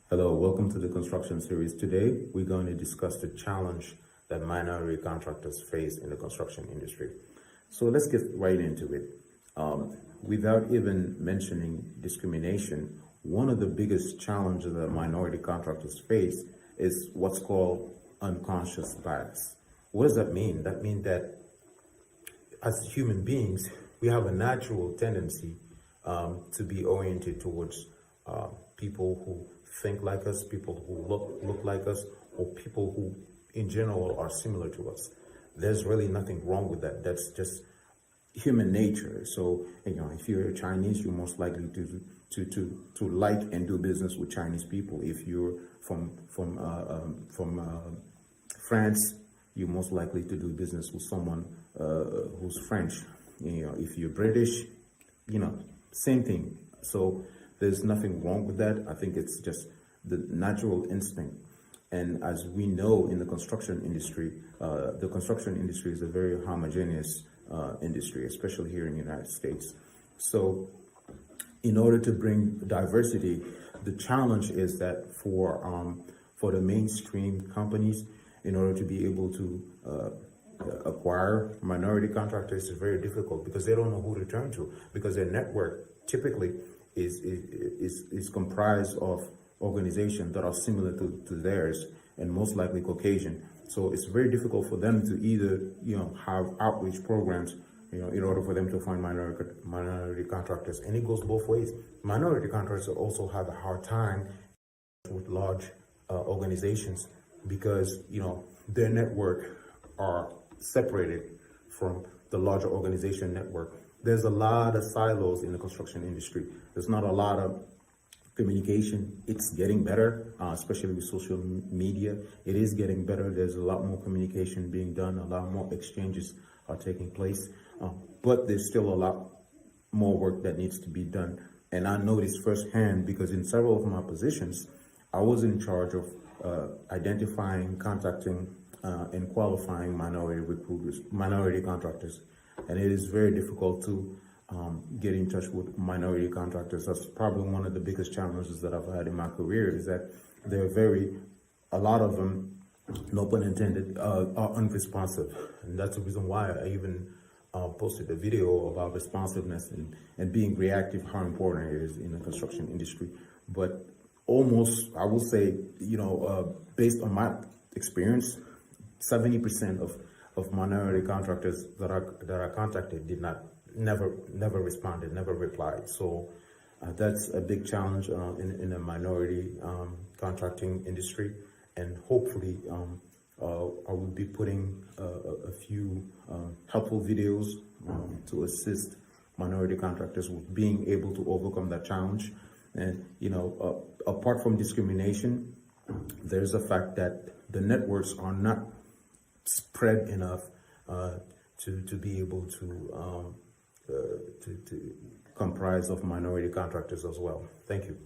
Hello, welcome to the construction series. Today, we're going to discuss the challenge that minority contractors face in the construction industry. So let's get right into it. Without even mentioning discrimination, one of the biggest challenges that minority contractors face is what's called unconscious bias. What does that mean? That means that as human beings, we have a natural tendency to be oriented towards people who think like us, people who look like us, or people who in general are similar to us. There's really nothing wrong with that. That's just human nature. So, if you're Chinese, you're most likely to like and do business with Chinese people. If you're from France, you're most likely to do business with someone who's French. If you're British, same thing. So there's nothing wrong with that. I think it's just the natural instinct. And as we know in the construction industry is a very homogeneous industry, especially here in the United States. So in order to bring diversity, the challenge is that for the mainstream companies, in order to be able to acquire minority contractors, is very difficult because they don't know who to turn to, because their network typically is comprised of organizations that are similar to theirs and most likely Caucasian. So it's very difficult for them to either have outreach programs in order for them to find minority contractors, and it goes both ways. Minority contractors also have a hard time with large organizations because their network are separated from the larger organization network. There's a lot of silos in the construction industry. There's not a lot of communication. It's getting better, especially with social media. It is getting better. There's a lot more communication being done. A lot more exchanges are taking place. But there's still a lot more work that needs to be done. And I know this firsthand because in several of my positions, I was in charge of identifying, contacting, and qualifying minority contractors. And it is very difficult to get in touch with minority contractors. That's probably one of the biggest challenges that I've had in my career, is that a lot of them, no pun intended, are unresponsive. And that's the reason why I even posted a video about responsiveness and being reactive, how important it is in the construction industry. But almost, I will say, based on my experience, 70% of minority contractors that are contacted never responded, never replied. So that's a big challenge in the minority contracting industry, and hopefully I will be putting a few helpful videos to assist minority contractors with being able to overcome that challenge. And apart from discrimination, there's the fact that the networks are not spread enough to be able to comprise of minority contractors as well. Thank you.